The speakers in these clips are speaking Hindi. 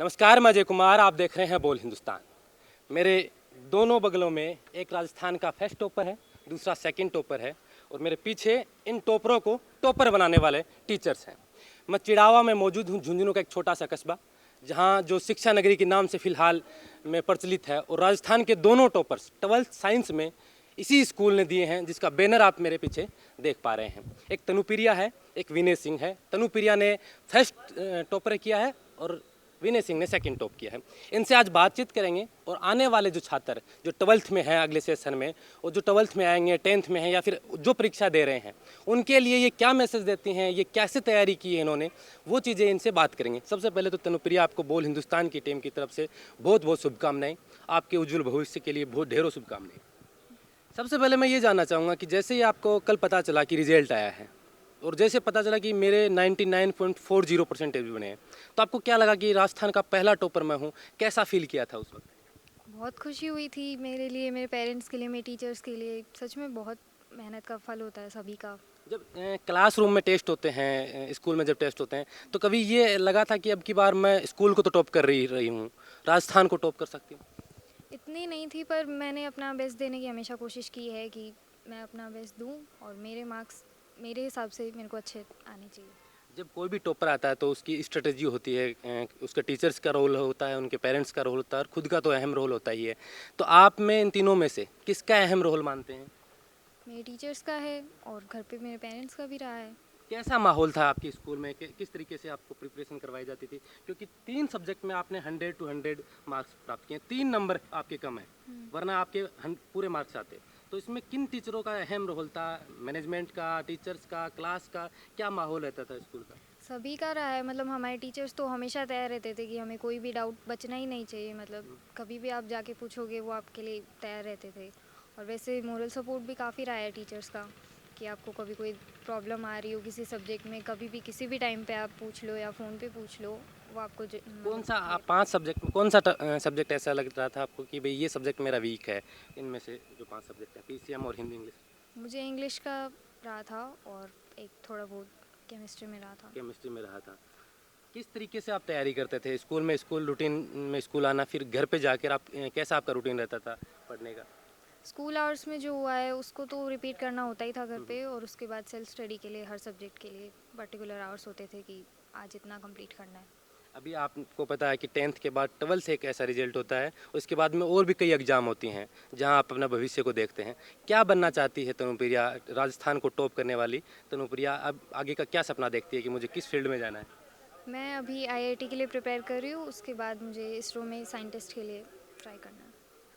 नमस्कार, मैं अजय कुमार। आप देख रहे हैं बोल हिंदुस्तान। मेरे दोनों बगलों में एक राजस्थान का फर्स्ट टॉपर है, दूसरा सेकंड टॉपर है और मेरे पीछे इन टॉपरों को टॉपर बनाने वाले टीचर्स हैं। मैं चिड़ावा में मौजूद हूँ, झुंझुनू का एक छोटा सा कस्बा, जहाँ जो शिक्षा नगरी के नाम से फ़िलहाल में प्रचलित है। और राजस्थान के दोनों टॉपर्स 12th साइंस में इसी स्कूल ने दिए हैं, जिसका बैनर आप मेरे पीछे देख पा रहे हैं। एक तनुप्रिया है, एक विनय सिंह है। तनुप्रिया ने फर्स्ट टॉपर किया है और विनय सिंह ने सेकंड टॉप किया है। इनसे आज बातचीत करेंगे और आने वाले जो छात्र जो 12th में हैं अगले सेशन में, और जो 12th में आएंगे, 10th में हैं या फिर जो परीक्षा दे रहे हैं, उनके लिए ये क्या मैसेज देती हैं, ये कैसे तैयारी की है इन्होंने, वो चीज़ें इनसे बात करेंगे। सबसे पहले तो तनुप्रिया, आपको बोल हिंदुस्तान की टीम की तरफ से बहुत बहुत शुभकामनाएं। आपके उज्जवल भविष्य के लिए बहुत ढेरों शुभकामनाएं। सबसे पहले मैं ये जानना चाहूँगा कि जैसे ही आपको कल पता चला कि रिजल्ट आया है और जैसे पता चला कि मेरे 99.40% भी बने हैं, तो आपको क्या लगा कि राजस्थान का पहला टॉपर मैं हूँ? कैसा फील किया था उस वक्त? बहुत खुशी हुई थी मेरे लिए, मेरे पेरेंट्स के लिए, मेरे टीचर्स के लिए। सच में बहुत मेहनत का फल होता है सभी का। जब क्लासरूम में टेस्ट होते हैं, स्कूल में जब टेस्ट होते हैं, तो कभी ये लगा था कि अब की बार मैं स्कूल को तो टॉप कर रही हूँ, राजस्थान को टॉप कर सकती हूँ? इतनी नहीं थी, पर मैंने अपना बेस्ट देने की हमेशा कोशिश की है कि मैं अपना बेस्ट दूं और मेरे मार्क्स मेरे हिसाब से मेरे को अच्छे आने चाहिए। जब कोई भी टॉपर आता है तो उसकी स्ट्रेटजी होती है, उसके टीचर्स का रोल होता है, उनके पेरेंट्स का रोल होता है और खुद का तो अहम रोल होता ही है। तो आप में इन तीनों में से किसका अहम रोल मानते हैं? मेरे टीचर्स का है और घर पे मेरे पेरेंट्स का भी रहा है। कैसा माहौल था आपके स्कूल में, किस तरीके से आपको प्रिपरेशन करवाई जाती थी? क्योंकि 3 सब्जेक्ट में आपने 100 to 100 मार्क्स प्राप्त किए, 3 नंबर आपके कम है, वरना आपके पूरे मार्क्स आते। तो इसमें किन टीचरों का अहम रोल था? मैनेजमेंट का, टीचर्स का, क्लास का, क्या माहौल रहता था स्कूल का? सभी का रहा है। मतलब हमारे टीचर्स तो हमेशा तैयार रहते थे कि हमें कोई भी डाउट बचना ही नहीं चाहिए। मतलब कभी भी आप जाके पूछोगे वो आपके लिए तैयार रहते थे। और वैसे मोरल सपोर्ट भी काफ़ी रहा है टीचर्स का, कि आपको कभी कोई प्रॉब्लम आ रही हो किसी सब्जेक्ट में, कभी भी किसी भी टाइम पे आप पूछ लो या फ़ोन पे पूछ लो, वो आपको कौन मतलब सा आप 5 सब्जेक्ट में कौन सा सब्जेक्ट ऐसा लग रहा था आपको कि भाई ये सब्जेक्ट मेरा वीक है? इनमें से जो 5 सब्जेक्ट हैं, पीसीएम और हिंदी इंग्लिश। मुझे इंग्लिश का रहा था और एक थोड़ा बहुत केमिस्ट्री में रहा था। केमिस्ट्री में रहा था। किस तरीके से आप तैयारी करते थे स्कूल में, स्कूल रूटीन में स्कूल आना, फिर घर पे जाकर आप कैसा आपका रूटीन रहता था पढ़ने का? स्कूल आवर्स में जो हुआ है उसको तो रिपीट करना होता ही था घर पे, और उसके बाद सेल्फ स्टडी के लिए हर सब्जेक्ट के लिए पर्टिकुलर आवर्स होते थे कि आज इतना कंप्लीट करना है। अभी आपको पता है कि 10th के बाद 12th एक ऐसा रिजल्ट होता है, उसके बाद में और भी कई एग्जाम होती हैं जहां आप अपना भविष्य को देखते हैं। क्या बनना चाहती है तनुप्रिया, राजस्थान को टॉप करने वाली तनुप्रिया? अब आगे का क्या सपना देखती है कि मुझे किस फील्ड में जाना है? मैं अभी आईआईटी के लिए प्रिपेयर कर रही हूँ, उसके बाद मुझे इसरो में साइंटिस्ट के लिए ट्राई करना है।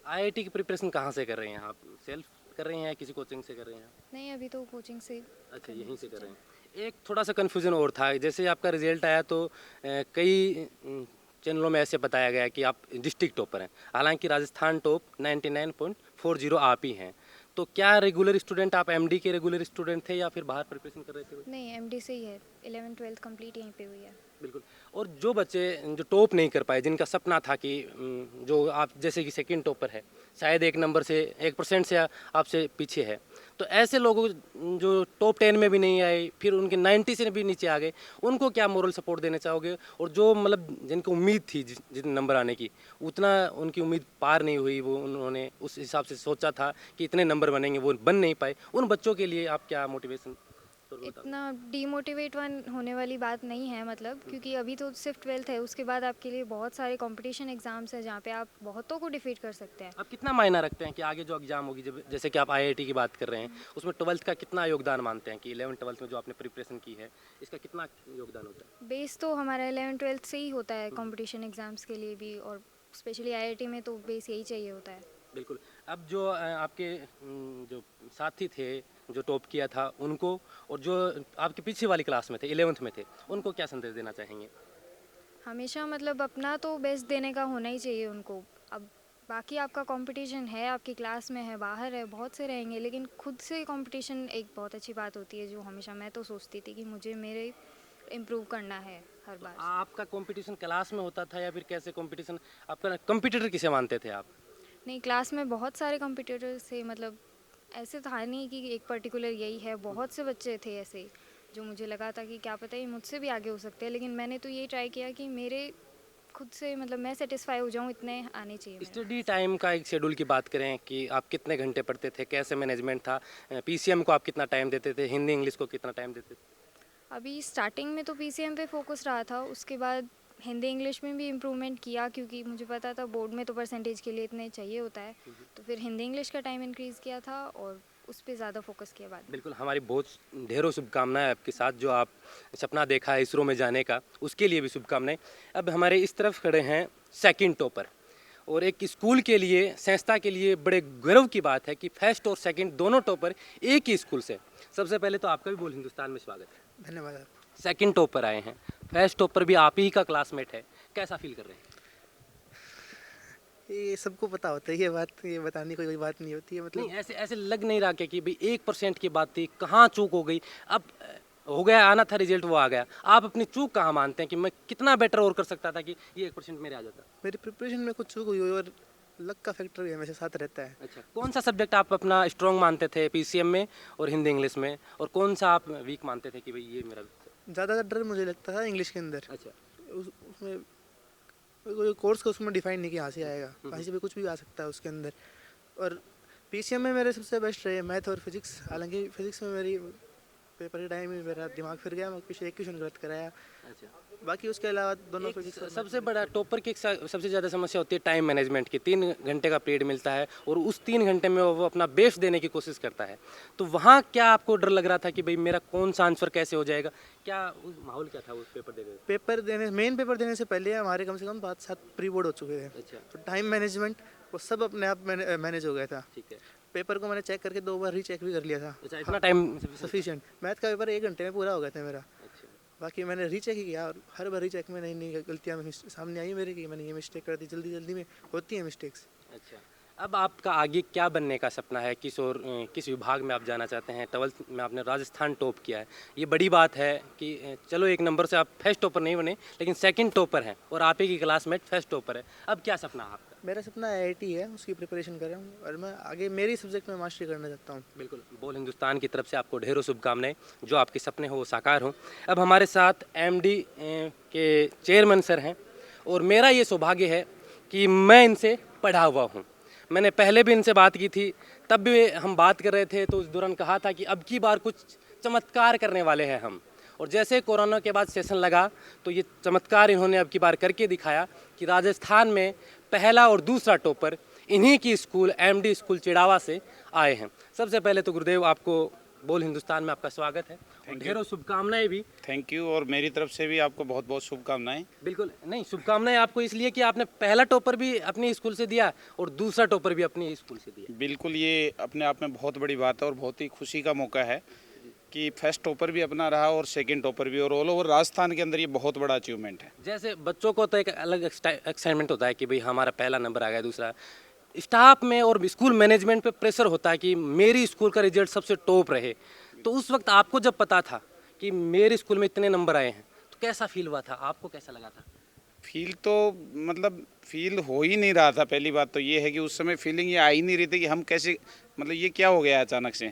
आईआईटी की प्रिपरेशन कहाँ से कर रहे हैं आप? सेल्फ कर रहे हैं या किसी कोचिंग से कर रहे हैं? नहीं, अभी तो कोचिंग से अच्छा, करने यहीं की से कर सोचा रहे है। हैं। एक थोड़ा सा कन्फ्यूज़न और था, जैसे आपका रिजल्ट आया तो कई चैनलों में ऐसे बताया गया कि आप डिस्ट्रिक्ट टॉपर हैं, हालांकि राजस्थान टॉप 99.40 आप ही हैं। तो क्या रेगुलर स्टूडेंट, आप एमडी के रेगुलर स्टूडेंट थे या फिर बाहर प्रिपरेशन कर रहे थे? नहीं, एमडी से ही है। 11th 12th कंप्लीट यहीं पे हुई है। बिल्कुल। और जो बच्चे जो टॉप नहीं कर पाए, जिनका सपना था कि जो आप जैसे कि सेकंड टॉपर है, शायद 1 नंबर से 1% से आपसे पीछे है, तो ऐसे लोगों जो टॉप 10 में भी नहीं आए, फिर उनके 90 से भी नीचे आ गए, उनको क्या मोरल सपोर्ट देना चाहोगे? और जो मतलब जिनको उम्मीद थी जितने नंबर आने की, उतना उनकी उम्मीद पार नहीं हुई, वो उन्होंने उस हिसाब से सोचा था कि इतने नंबर बनेंगे, वो बन नहीं पाए, उन बच्चों के लिए आप क्या मोटिवेशन? इतना डीमोटिवेट वन होने वाली बात नहीं है, मतलब क्योंकि अभी तो सिर्फ 12th है। उसके बाद आपके लिए बहुत सारे कंपटीशन एग्जाम्स हैं जहाँ पे आप बहुतों को डिफीट कर सकते हैं। आप कितना मायना रखते हैं कि आगे जो एग्जाम होगी, जब जैसे कि आप आईआईटी की बात कर रहे हैं, उसमें 12th का कितना योगदान मानते हैं कि 11 12th में जो आपने प्रिपरेशन की है, इसका कितना योगदान होता है? बेस तो हमारा 11th 12th से ही होता है कंपटीशन एग्जाम्स के लिए भी, और स्पेशली आईआईटी में तो बेस यही चाहिए होता है। बिल्कुल। अब जो आपके जो साथी थे, जो टॉप किया था उनको, और जो आपके पीछे वाली क्लास में थे, 11th में थे, उनको क्या संदेश देना चाहेंगे? हमेशा मतलब अपना तो बेस्ट देने का होना ही चाहिए उनको। अब बाकी आपका कंपटीशन है, आपकी क्लास में है, बाहर है, बहुत से रहेंगे, लेकिन खुद से कंपटीशन एक बहुत अच्छी बात होती है, जो हमेशा मैं तो सोचती थी कि मुझे मेरे इम्प्रूव करना है हर तो बार। आपका कंपटीशन क्लास में होता था या फिर कैसे कंपटीशन? आपका कंपटीटर किसे मानते थे आप? नहीं, क्लास में बहुत सारे कंपटीटर्स थे। मतलब ऐसे था नहीं कि एक पर्टिकुलर यही है, बहुत से बच्चे थे ऐसे जो मुझे लगा था कि क्या पता ये मुझसे भी आगे हो सकते हैं, लेकिन मैंने तो ये ट्राई किया कि मेरे खुद से मतलब मैं सेटिस्फाई हो जाऊँ इतने आने चाहिए मेरे। स्टडी टाइम का एक शेड्यूल की बात करें कि आप कितने घंटे पढ़ते थे, कैसे मैनेजमेंट था, पीसीएम को आप कितना टाइम देते थे, हिंदी इंग्लिश को कितना टाइम देते थे? अभी स्टार्टिंग में तो पीसीएम पे फोकस रहा था, उसके बाद हिंदी इंग्लिश में भी इम्प्रूवमेंट किया क्योंकि मुझे पता था बोर्ड में तो परसेंटेज के लिए इतने चाहिए होता है, तो फिर हिंदी इंग्लिश का टाइम इंक्रीज़ किया था और उस पर ज़्यादा फोकस किया बाद में। बिल्कुल, हमारी बहुत ढेरों शुभकामनाएं आपके साथ, जो आप सपना देखा है इसरो में जाने का, उसके लिए भी शुभकामनाएं। अब हमारे इस तरफ खड़े हैं सेकंड टॉपर, और एक स्कूल के लिए, संस्था के लिए बड़े गर्व की बात है कि फर्स्ट और सेकंड दोनों टॉपर एक ही स्कूल से। सबसे पहले तो आपका भी बोल हिंदुस्तान में स्वागत है। धन्यवाद आपको। सेकंड टॉपर आए हैं, फर्स्ट टॉपर भी आप ही का क्लासमेट है, कैसा फील कर रहे हैं? ये सबको पता होता है, ये बात ये बताने की कोई बात नहीं होती है, नहीं, मतलब ऐसे ऐसे लग नहीं रहा कि भाई 1% की बात थी, कहाँ चूक हो गई, अब हो गया, आना था रिजल्ट, वो आ गया। आप अपनी चूक कहाँ मानते हैं कि मैं कितना बेटर और कर सकता था कि ये 1% मेरे आ जाता? मेरी प्रिपरेशन में कुछ चूक हुई और लक का फैक्टर भी हमेशा साथ रहता है। अच्छा, कौन सा सब्जेक्ट आप अपना स्ट्रॉन्ग मानते थे पीसीएम में और हिंदी इंग्लिश में, और कौन सा आप वीक मानते थे कि भाई ये मेरा? ज़्यादा डर मुझे लगता था इंग्लिश के अंदर। अच्छा, उसमें कोई कोर्स का उसमें डिफाइन नहीं कि यहाँ से आएगा, कहीं से भी कुछ भी आ सकता है उसके अंदर। और पीसीएम में मेरे सबसे बेस्ट रहे मैथ और फिजिक्स, हालांकि फिजिक्स में मेरी पेपर के टाइम में मेरा दिमाग फिर गया, मैं पीछे एक क्वेश्चन गलत कराया, अच्छा। बाकी उसके अलावा दोनों एक फिजिक्स सबसे बड़ा टॉपर की सबसे ज़्यादा समस्या होती है टाइम मैनेजमेंट की। 3 घंटे का पीरियड मिलता है और उस 3 घंटे में वो अपना बेस्ट देने की कोशिश करता है, तो वहाँ क्या आपको डर लग रहा था कि भाई मेरा कौन सा आंसर कैसे हो जाएगा? क्या उस माहौल क्या था उस पेपर देने? मेन पेपर देने से पहले हमारे कम से कम 5-7 प्री बोर्ड हो चुके थे, अच्छा, तो टाइम मैनेजमेंट वो सब अपने आप मैनेज हो गया था। ठीक है। पेपर को मैंने चेक करके 2 बार रीचेक भी कर लिया था। अच्छा, इतना टाइम सफिशिएंट। मैथ का पेपर 1 घंटे में पूरा हो गया था मेरा, अच्छा, बाकी मैंने रीचेक ही किया और हर बार रीचेक में नई नई गलतियाँ सामने आई मेरे की, मैंने ये मिस्टेक कर दी, जल्दी जल्दी में होती है मिस्टेक्स। अच्छा। अब आपका आगे क्या बनने का सपना है? किस विभाग में आप जाना चाहते हैं? 12th में आपने राजस्थान टॉप किया है, ये बड़ी बात है कि चलो एक नंबर से आप फर्स्ट टॉपर नहीं बने, लेकिन सेकंड टॉपर हैं और आप ही की क्लासमेट फर्स्ट टॉपर है। अब क्या सपना है आपका? मेरा सपना आईआईटी है, उसकी प्रिपरेशन कर रहा हूँ और मैं आगे मेरी सब्जेक्ट में मास्टरी करना चाहता हूँ। बिल्कुल, बोल हिंदुस्तान की तरफ से आपको ढेरों शुभकामनाएं, जो आपके सपने हो वो साकार हों। अब हमारे साथ एमडी के चेयरमैन सर हैं, और मेरा ये सौभाग्य है कि मैं इनसे पढ़ा हुआ हूँ। मैंने पहले भी इनसे बात की थी, तब भी हम बात कर रहे थे तो उस दौरान कहा था कि अब की बार कुछ चमत्कार करने वाले हैं हम, और जैसे कोरोना के बाद सेशन लगा तो ये चमत्कार इन्होंने अब की बार करके दिखाया कि राजस्थान में पहला और दूसरा टॉपर इन्हीं की स्कूल एमडी स्कूल चिड़ावा से आए हैं। सबसे पहले तो गुरुदेव, आपको बोल हिंदुस्तान में आपका स्वागत है और ढेरों शुभकामनाएं भी। थैंक यू, और मेरी तरफ से भी आपको बहुत बहुत शुभकामनाएं। बिल्कुल, नहीं, शुभकामनाएं आपको इसलिए कि आपने पहला टॉपर भी अपनी स्कूल से दिया और दूसरा टॉपर भी अपनी स्कूल से दिया। बिल्कुल, ये अपने आप में बहुत बड़ी बात है और बहुत ही खुशी का मौका है कि फर्स्ट टॉपर भी अपना रहा और सेकंड टॉपर भी, और ऑल ओवर राजस्थान के अंदर ये बहुत बड़ा अचीवमेंट है। जैसे बच्चों को तो एक अलग एक्साइटमेंट होता है कि भाई हमारा पहला नंबर आ गया, दूसरा स्टाफ में और स्कूल मैनेजमेंट पे प्रेशर होता है कि मेरी स्कूल का रिजल्ट सबसे टॉप रहे। तो उस वक्त आपको जब पता था कि मेरे स्कूल में इतने नंबर आए हैं, तो कैसा फील हुआ था? आपको कैसा लगा था? फील तो मतलब फील हो ही नहीं रहा था। पहली बात तो ये है कि उस समय फीलिंग ये आ ही नहीं रही थी कि हम कैसे, मतलब ये क्या हो गया अचानक से।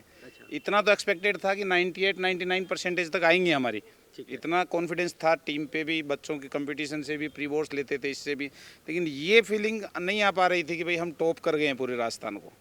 इतना तो एक्सपेक्टेड था कि 98-99% तक आएंगे हमारी, इतना कॉन्फिडेंस था टीम पे भी, बच्चों के कंपटीशन से भी, प्री बोर्ड्स लेते थे इससे भी, लेकिन ये फीलिंग नहीं आ पा रही थी कि भाई हम टॉप कर गए हैं पूरे राजस्थान को।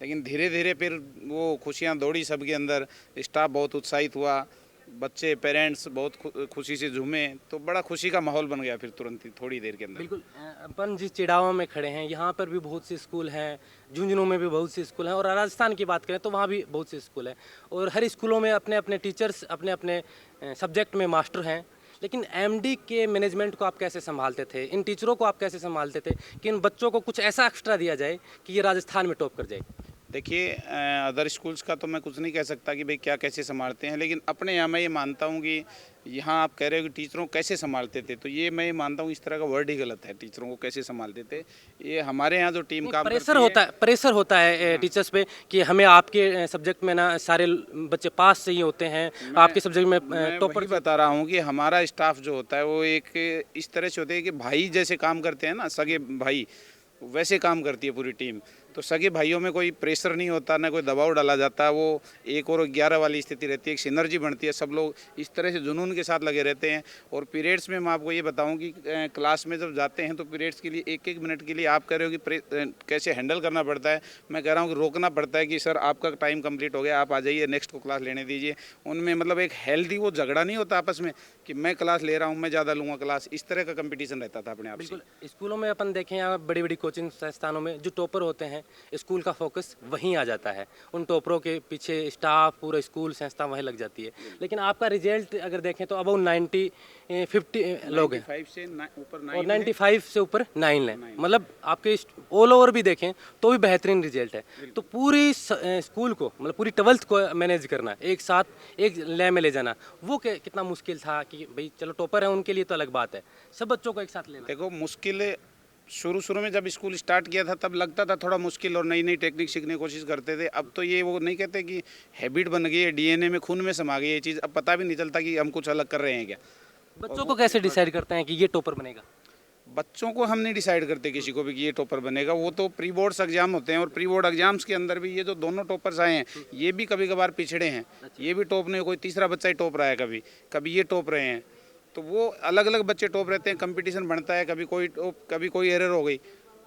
लेकिन धीरे धीरे फिर वो खुशियाँ दौड़ी सबके अंदर, स्टाफ बहुत उत्साहित हुआ, बच्चे पेरेंट्स बहुत खुशी से झूमे, तो बड़ा खुशी का माहौल बन गया फिर तुरंत ही थोड़ी देर के अंदर। बिल्कुल, अपन जिस चिड़ावा में खड़े हैं यहाँ पर भी बहुत से स्कूल हैं, झुंझुनू में भी बहुत से स्कूल हैं, और राजस्थान की बात करें तो वहाँ भी बहुत से स्कूल हैं, और हर स्कूलों में अपने अपने टीचर्स अपने अपने सब्जेक्ट में मास्टर हैं। लेकिन एमडी के मैनेजमेंट को आप कैसे संभालते थे? इन टीचरों को आप कैसे संभालते थे कि इन बच्चों को कुछ ऐसा एक्स्ट्रा दिया जाए कि ये राजस्थान में टॉप कर जाए? देखिए, अदर स्कूल्स का तो मैं कुछ नहीं कह सकता कि भाई क्या कैसे संभालते हैं, लेकिन अपने यहाँ मैं ये मानता हूँ कि यहाँ आप कह रहे हो कि टीचरों को कैसे संभालते थे, तो ये मैं ये मानता हूँ इस तरह का वर्ड ही गलत है। टीचरों को कैसे संभालते थे, ये हमारे यहाँ जो टीम काम प्रेशर होता है टीचर्स पे कि हमें आपके सब्जेक्ट में ना सारे बच्चे पास चाहिए होते हैं, आपके सब्जेक्ट में टॉपर बता रहा हूँ कि हमारा स्टाफ जो होता है वो एक इस तरह से होते हैं कि भाई जैसे काम करते हैं ना, सगे भाई, वैसे काम करती है पूरी टीम। तो सगे भाइयों में कोई प्रेशर नहीं होता, ना कोई दबाव डाला जाता, वो 1 और 11 वाली स्थिति रहती है, एक सिनर्जी बनती है, सब लोग इस तरह से जुनून के साथ लगे रहते हैं। और पीरियड्स में मैं आपको ये बताऊं कि क्लास में जब जाते हैं तो पीरियड्स के लिए 1-1 मिनट के लिए आप कह रहे हो कि कैसे हैंडल करना पड़ता है, मैं कह रहा हूँ कि रोकना पड़ता है कि सर आपका टाइम कंप्लीट हो गया, आप आ जाइए, नेक्स्ट को क्लास लेने दीजिए। उनमें मतलब एक हेल्दी वो झगड़ा नहीं होता आपस में कि मैं क्लास ले रहा हूँ, मैं ज़्यादा लूँगा क्लास, इस तरह का कंपटीशन रहता था अपने आप से। बिल्कुल, स्कूलों में अपन देखें या बड़ी बड़ी कोचिंग संस्थानों में जो टॉपर होते हैं, स्कूल का फोकस वहीं आ जाता है, उन टॉपरों के पीछे स्टाफ, पूरा स्कूल संस्था वहीं लग जाती है। लेकिन आपका रिजल्ट अगर देखें तो अबाउट 50 लोग हैं 95 से ऊपर और 9 95 से ऊपर 9 है, मतलब आपके ऑल ओवर भी देखें तो भी बेहतरीन रिजल्ट है। तो पूरी स्कूल को, मतलब पूरी 12th को मैनेज करना, एक साथ एक लय में ले जाना, वो कितना मुश्किल था कि भाई चलो टॉपर है उनके लिए तो अलग बात है, सब बच्चों को एक साथ लेना। देखो मुश्किल शुरू में जब स्कूल स्टार्ट किया था तब लगता था थोड़ा मुश्किल और नई नई टेक्निक सीखने की कोशिश करते थे। अब तो ये वो नहीं कहते कि हैबिट बन गई है, डीएनए में, खून में समा गई है ये चीज़, अब पता भी नहीं चलता कि हम कुछ अलग कर रहे हैं क्या। बच्चों को कैसे डिसाइड करते हैं कि ये टॉपर बनेगा? बच्चों को हम नहीं डिसाइड करते किसी को भी कि ये टॉपर बनेगा, वो तो प्री बोर्ड्स एग्जाम होते हैं और प्री बोर्ड एग्जाम्स के अंदर भी ये जो दोनों टॉपर्स आए हैं ये भी कभी कभार पिछड़े हैं, ये भी टॉप नहीं, कोई तीसरा बच्चा ही टॉप रहा है, कभी ये टॉप रहे हैं, तो वो अलग अलग बच्चे टॉप रहते हैं, कंपटीशन बढ़ता है, कभी कोई टॉप, कभी कोई एरर हो गई,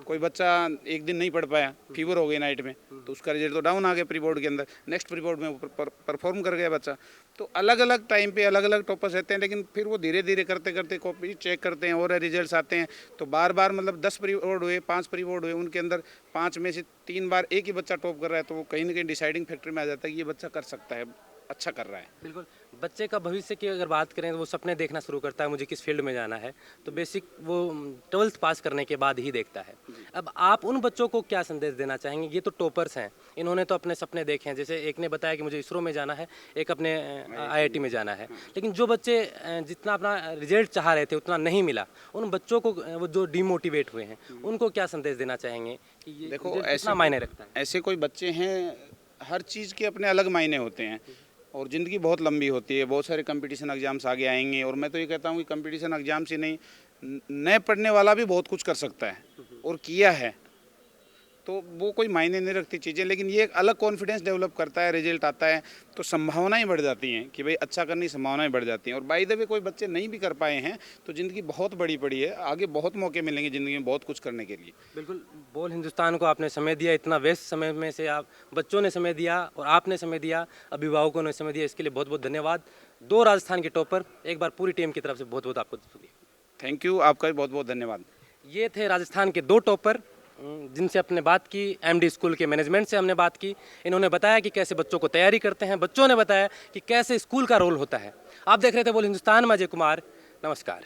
कोई बच्चा एक दिन नहीं पढ़ पाया, फीवर हो गई नाइट में, तो उसका रिजल्ट तो डाउन आ गया प्री बोर्ड के अंदर, नेक्स्ट प्री बोर्ड में परफॉर्म कर गया बच्चा। तो अलग अलग टाइम पे अलग अलग टॉपर्स रहते हैं, लेकिन फिर वो धीरे धीरे करते करते कॉपी चेक करते हैं और रिजल्ट्स आते हैं, तो बार बार मतलब 10 प्री बोर्ड हुए, 5 प्री बोर्ड हुए, उनके अंदर 5 में से 3 बार एक ही बच्चा टॉप कर रहा है, तो वो कहीं ना कहीं डिसाइडिंग फैक्टर में आ जाता है कि ये बच्चा कर सकता है, अच्छा कर रहा है। बिल्कुल, बच्चे का भविष्य की अगर बात करें तो वो सपने देखना शुरू करता है, मुझे किस फील्ड में जाना है, तो बेसिक वो 12th पास करने के बाद ही देखता है। अब आप उन बच्चों को क्या संदेश देना चाहेंगे? ये तो टॉपर्स हैं, इन्होंने तो अपने सपने देखे हैं, जैसे एक ने बताया कि मुझे इसरो में जाना है, एक अपने IIT में जाना है, लेकिन जो बच्चे जितना अपना रिजल्ट चाह रहे थे उतना नहीं मिला, उन बच्चों को वो जो डिमोटिवेट हुए हैं उनको क्या संदेश देना चाहेंगे कि ये देखो result ऐसे कितना मायने रखता है? ऐसे कोई बच्चे हैं, हर चीज़ के अपने अलग मायने होते हैं और ज़िंदगी बहुत लंबी होती है, बहुत सारे कंपटीशन एग्जाम्स आगे आएंगे, और मैं तो ये कहता हूँ कि कंपटीशन एग्जाम से नहीं, नए पढ़ने वाला भी बहुत कुछ कर सकता है और किया है, तो वो कोई मायने नहीं रखती चीज़ें, लेकिन ये एक अलग कॉन्फिडेंस डेवलप करता है, रिजल्ट आता है तो संभावनाएं बढ़ जाती हैं कि भाई अच्छा करने की संभावनाएं बढ़ जाती हैं। और बाय द वे कोई बच्चे नहीं भी कर पाए हैं तो ज़िंदगी बहुत बड़ी पड़ी है, आगे बहुत मौके मिलेंगे ज़िंदगी में बहुत कुछ करने के लिए। बिल्कुल, बोल हिंदुस्तान को आपने समय दिया, इतना व्यस्त समय में से आप बच्चों ने समय दिया और आपने समय दिया, अभिभावकों ने समय दिया, इसके लिए बहुत बहुत धन्यवाद। 2 राजस्थान के टॉपर, एक बार पूरी टीम की तरफ से बहुत बहुत आपको शुक्रिया। थैंक यू, आपका भी बहुत बहुत धन्यवाद। ये थे राजस्थान के 2 टॉपर जिनसे अपने बात की, MD स्कूल के मैनेजमेंट से हमने बात की। इन्होंने बताया कि कैसे बच्चों को तैयारी करते हैं, बच्चों ने बताया कि कैसे स्कूल का रोल होता है। आप देख रहे थे बोल हिंदुस्तान में अजय कुमार, नमस्कार।